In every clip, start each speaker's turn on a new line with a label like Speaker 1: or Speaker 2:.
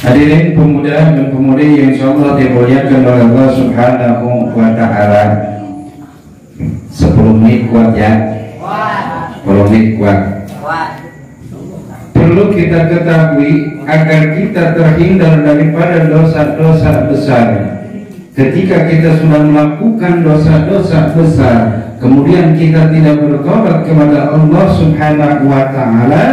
Speaker 1: Hadirin pemuda dan pemudi yang insyaallah dimuliakan oleh Allah Subhanahu wa Ta'ala. 10 menit kuat ya? 10 menit kuat. Perlu kita ketahui agar kita terhindar daripada dosa-dosa besar. Ketika kita sudah melakukan dosa-dosa besar, kemudian kita tidak bertobat kepada Allah Subhanahu wa Ta'ala,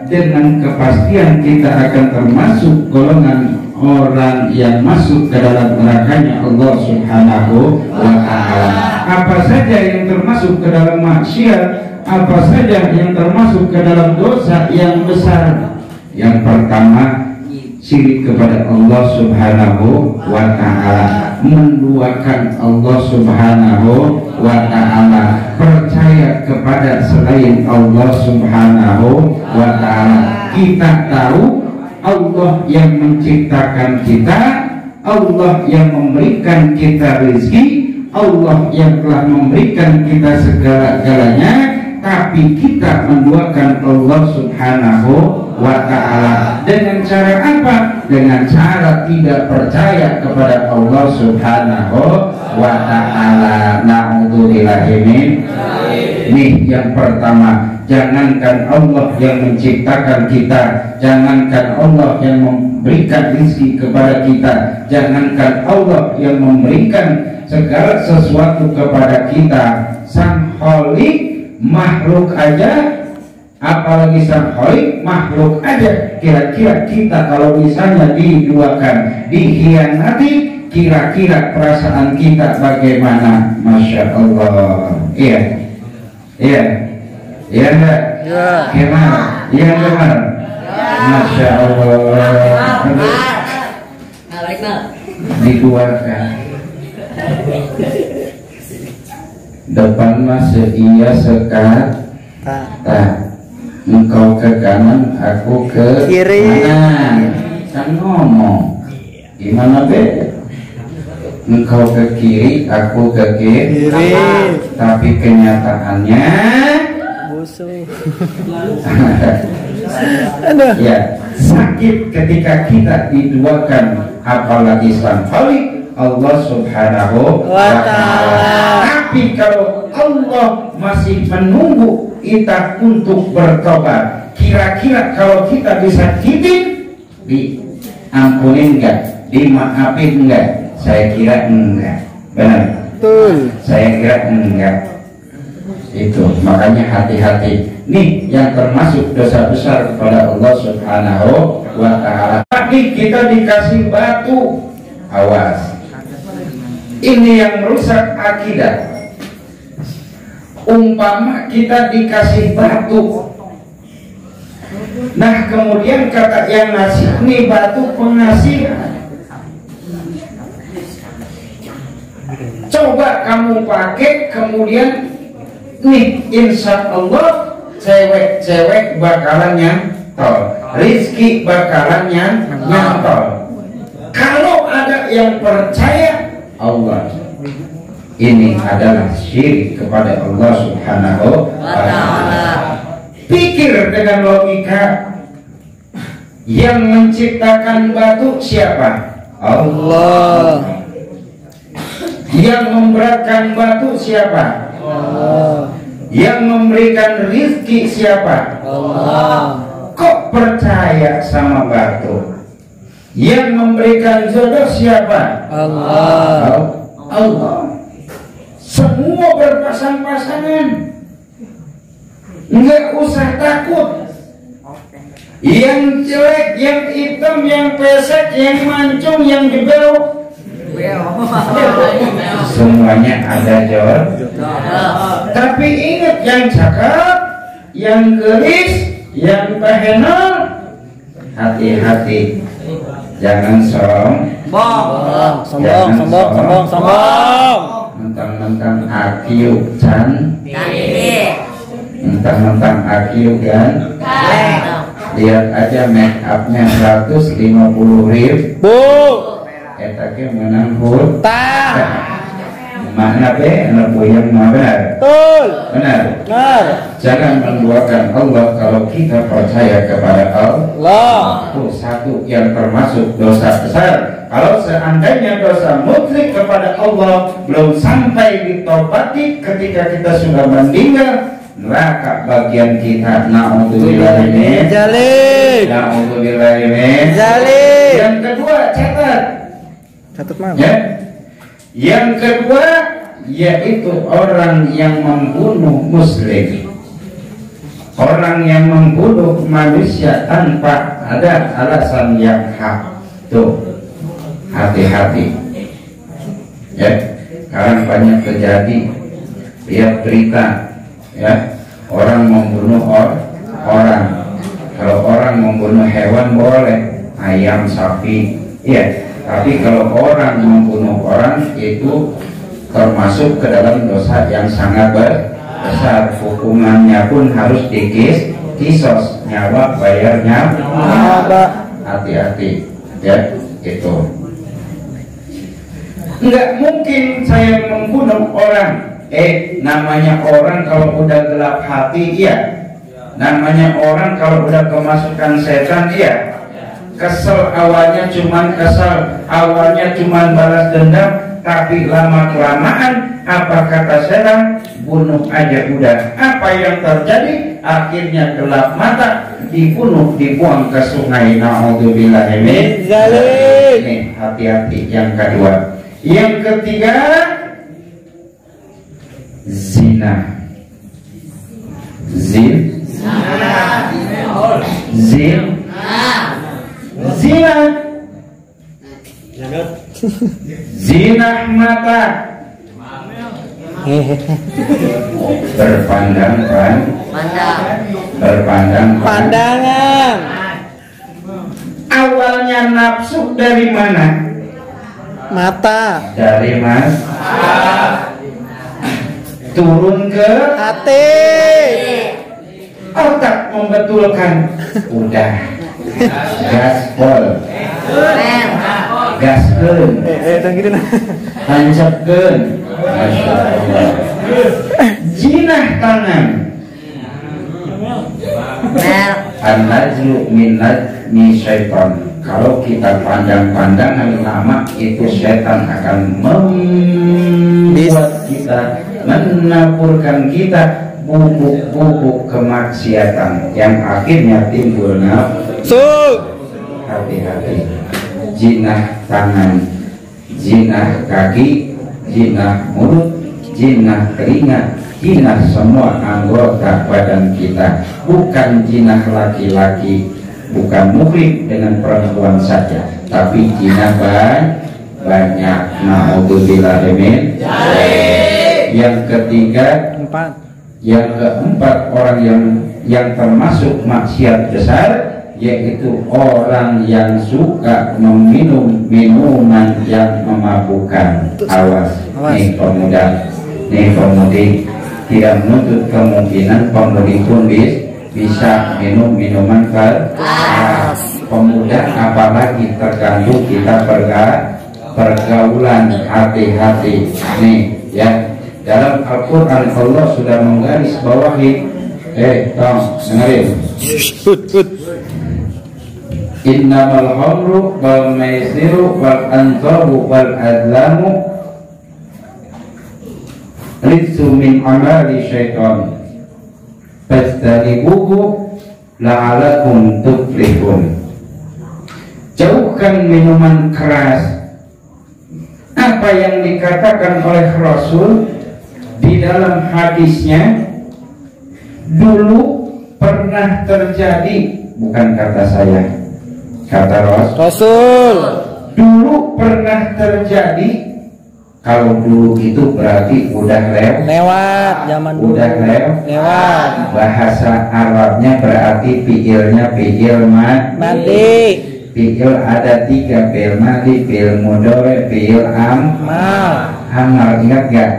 Speaker 1: dengan kepastian kita akan termasuk golongan orang yang masuk ke dalam nerakanya Allah Subhanahu wa Ta'ala. Apa saja yang termasuk ke dalam maksiat, apa saja yang termasuk ke dalam dosa yang besar. Yang pertama, syirik kepada Allah Subhanahu wa Ta'ala, menduakan Allah Subhanahu wa Ta'ala, percaya kepada selain Allah Subhanahu wa Ta'ala. Kita tahu Allah yang menciptakan kita, Allah yang memberikan kita rezeki, Allah yang telah memberikan kita segala-galanya, tapi kita menduakan Allah Subhanahu wa Ta'ala dengan cara apa? Dengan cara tidak percaya kepada Allah Subhanahu wa Ta'ala. Na'udzubillahi min. Nih yang pertama, jangankan Allah yang menciptakan kita, jangankan Allah yang memberikan rezeki kepada kita, jangankan Allah yang memberikan segala sesuatu kepada kita, Sang Khalik makhluk aja, apalagi Sang Khalik makhluk aja. Kira-kira kita kalau misalnya diduakan, dikhianati, kira-kira perasaan kita bagaimana? Masya Allah. Iya, iya, iya enggak? Iya. Gimana? Iya enggak? Masya Allah. Diduakan depan mas iya sekat tak, engkau ke kanan aku ke kiri, kan ngomong gimana be? Engkau ke kiri aku ke kiri, tapi kenyataannya busuk. Ya, sakit ketika kita diduakan, apalagi Sang Khalik Allah Subhanahu wa Ta'ala. Tapi kalau Allah masih menunggu kita untuk bertobat, kira-kira kalau kita disakitin, diampunin enggak? Dimaafin enggak? Saya kira enggak. Benar? Betul. Saya kira enggak. Itu makanya hati-hati. Nih yang termasuk dosa besar kepada Allah Subhanahu wa Ta'ala. Tapi kita dikasih batu, awas. Ini yang merusak akidah. Umpama kita dikasih batu, nah kemudian kata yang ngasih, ini batu pengasihan. Coba kamu pakai, kemudian nih insya Allah cewek-cewek bakalan nyantol, rizki bakalan nyantol. Kalau ada yang percaya Allah, ini adalah syirik kepada Allah Subhanahu wa Ta'ala. Pikir dengan logika, yang menciptakan batu siapa? Allah. Yang memberatkan batu siapa? Allah. Yang memberikan rizki siapa? Allah. Kok percaya sama batu? Yang memberikan jodoh siapa? Allah. Allah. Semua berpasang-pasangan, nggak usah takut. Yang jelek, yang hitam, yang pesek, yang mancung, yang dibelok, semuanya ada jodoh. Tapi ingat, yang cakep, yang gelis, yang pahenol, hati-hati. Jangan sombong, mentang-mentang akiu can, mentang-mentang akiu kan. Lihat aja make upnya 150.000. Bu, etake menang hut, makna yang benar.
Speaker 2: Betul.
Speaker 1: Benar.
Speaker 2: Benar.
Speaker 1: Jangan menduakan Allah kalau kita percaya kepada Allah. Itu satu yang termasuk dosa besar. Kalau seandainya dosa musyrik kepada Allah belum sampai ditobati ketika kita sudah meninggal, neraka bagian kita. Na'udzubillah min
Speaker 2: Jalik.
Speaker 1: Na'udzubillah min
Speaker 2: Jalik.
Speaker 1: Yang kedua, catat
Speaker 2: Mang.
Speaker 1: ya. Yang kedua yaitu orang yang membunuh muslim, orang yang membunuh manusia tanpa ada alasan yang hak. Tuh, hati-hati ya. Sekarang banyak terjadi, lihat berita ya, orang membunuh orang. Kalau orang membunuh hewan boleh, ayam, sapi ya. Tapi kalau orang membunuh orang itu termasuk ke dalam dosa yang sangat besar. Hukumannya pun harus kisos, nyawa bayarnya. Hati-hati ya, itu. Enggak mungkin saya membunuh orang. Namanya orang kalau udah gelap hati, iya. Namanya orang kalau udah kemasukan setan, iya. Kesel awalnya cuman kesel, awalnya cuman balas dendam, tapi lama kelamaan apa kata setan, bunuh aja udah. Apa yang terjadi? Akhirnya gelap mata, dibunuh, dibuang ke sungai. Na'udzubillah min dzalik. Ini hati-hati. Yang kedua. Yang ketiga, zina. Zina mata. Berpandangan. Awalnya nafsu dari mana?
Speaker 2: Mata.
Speaker 1: Dari mas. Turun ke
Speaker 2: hati.
Speaker 1: Otak membetulkan. Udah. Gaspol. Gaskeun. Tancapkeun. Masyaallah. Jinah tangan. An-najlu min syaitan. Kalau kita pandang-pandangan lama, itu setan akan membuat kita, menaburkan kita bubuk-bubuk kemaksiatan yang akhirnya timbul nafsu. Hati-hati. Jinah tangan, jinah kaki, jinah mulut, jinah telinga, jinah semua anggota badan kita. Bukan jinah laki-laki, bukan muhrim dengan perempuan saja, tapi jinah banyak. Na'udzubillah min dzalik. Yang ketiga, yang keempat, orang yang termasuk maksiat besar, yaitu orang yang suka meminum minuman yang memabukkan. Awas. Nih pemuda, nih pemudi, tidak menuntut kemungkinan pemudi pun bisa minum minuman keras. Pemuda apalagi terganggu kita pergaulan. Hati-hati nih ya. Dalam Al-Quran Allah sudah menggaris bawahi. Dengerin. Innamal khamru wal maisiru wal ansabu wal azlamu rijsu min amali syaitan fastanibuhu la'alakum tuflihun. Jauhkan minuman keras. Apa yang dikatakan oleh Rasul di dalam hadisnya, dulu pernah terjadi, bukan kata saya, kata Rasul. Dulu pernah terjadi. Kalau dulu itu berarti udah lewat zaman dulu. Udah lewat. Bahasa Arabnya berarti fiilnya fiil mati. Fiil ada 3, fiil mati, fiil mudhari, fiil amal. Ingat gak?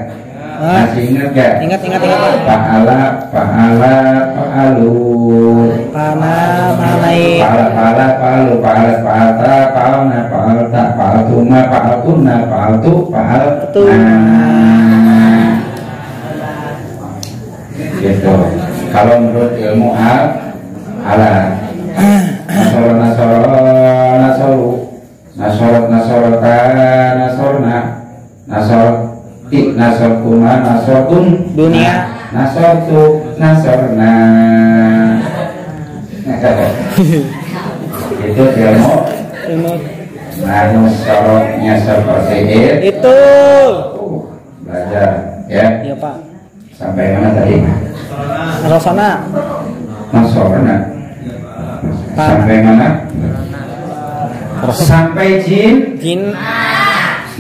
Speaker 1: Masih ingat gak? Ingat. Fa'ala, fa'alu. Fa'ala, fa'alu, fa'alta, fa'alna, fa'alta, fa'altuma, fa'altunna, fa'altu, fa'altuna. Itu kalau menurut ilmu ala nasortum
Speaker 2: Dunia.
Speaker 1: nasorna itu ilmu sorotnya seperti
Speaker 2: Itu.
Speaker 1: belajar ya.
Speaker 2: Iya Pak.
Speaker 1: Sampai mana tadi?
Speaker 2: Rosana.
Speaker 1: Nasorna. Sampai mana? Sampai jin.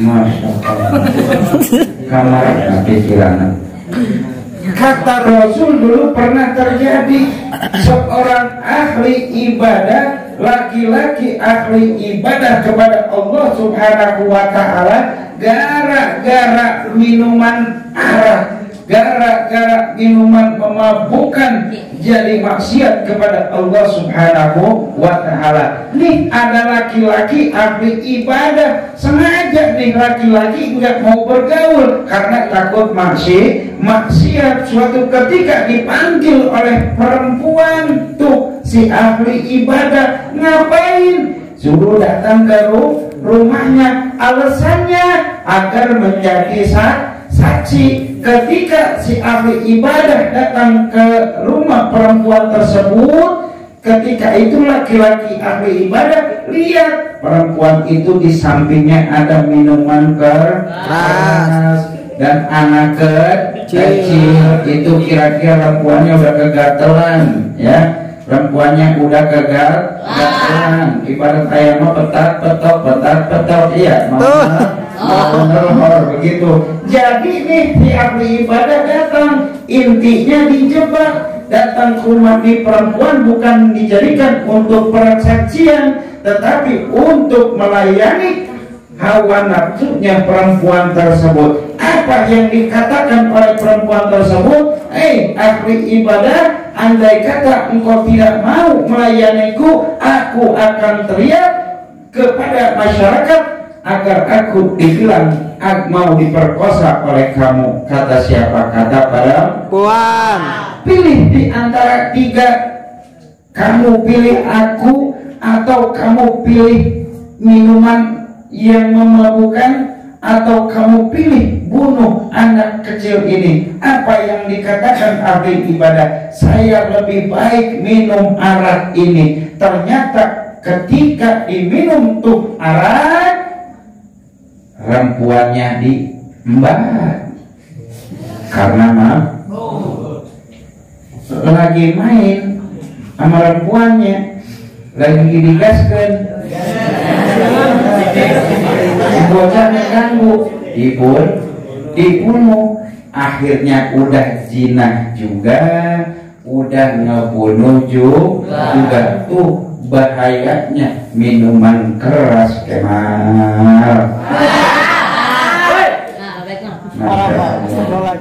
Speaker 1: Masya Allah. Kamar pikiran. Kata Rasul dulu pernah terjadi seorang ahli ibadah, laki-laki ahli ibadah kepada Allah Subhanahu wa Ta'ala, gara-gara minuman arak, gara-gara minuman memabukkan, jadi maksiat kepada Allah Subhanahu wa Ta'ala. Nih ada laki-laki ahli ibadah, sengaja nih laki-laki nggak mau bergaul karena takut maksiat. Suatu ketika dipanggil oleh perempuan, tuh si ahli ibadah ngapain? Suruh datang ke rumahnya, alasannya agar menjadi saksi. Ketika si ahli ibadah datang ke rumah perempuan tersebut, ketika itu laki-laki ahli ibadah lihat perempuan itu di sampingnya ada minuman keras dan anak kecil. Itu kira-kira perempuannya udah kegatelan ya. Perempuannya udah kegatelan, ibarat ayam petat petok, iya mama begitu. Jadi nih si ahli ibadah datang, intinya dijebak, datang ke rumah di perempuan bukan dijadikan untuk persaksian, tetapi untuk melayani hawa nafsunya perempuan tersebut. Apa yang dikatakan oleh perempuan tersebut? Ahli ibadah, andai kata engkau tidak mau melayaniku, aku akan teriak kepada masyarakat agar aku dibilang mau diperkosa oleh kamu. Kata siapa? Kata perempuan. Pilih di antara tiga, kamu pilih aku atau kamu pilih minuman yang memabukkan, atau kamu pilih bunuh anak kecil ini. Apa yang dikatakan ahli ibadah? Saya lebih baik minum arak ini. Ternyata ketika diminum tuh arak, perempuannya diembat karena lagi main sama perempuannya, lagi digaskan. Bocahnya ganggu, dibunuh. Akhirnya udah zina juga, udah ngebunuh juga. Tuh bahayanya minuman keras, Kemal. Masya Allah.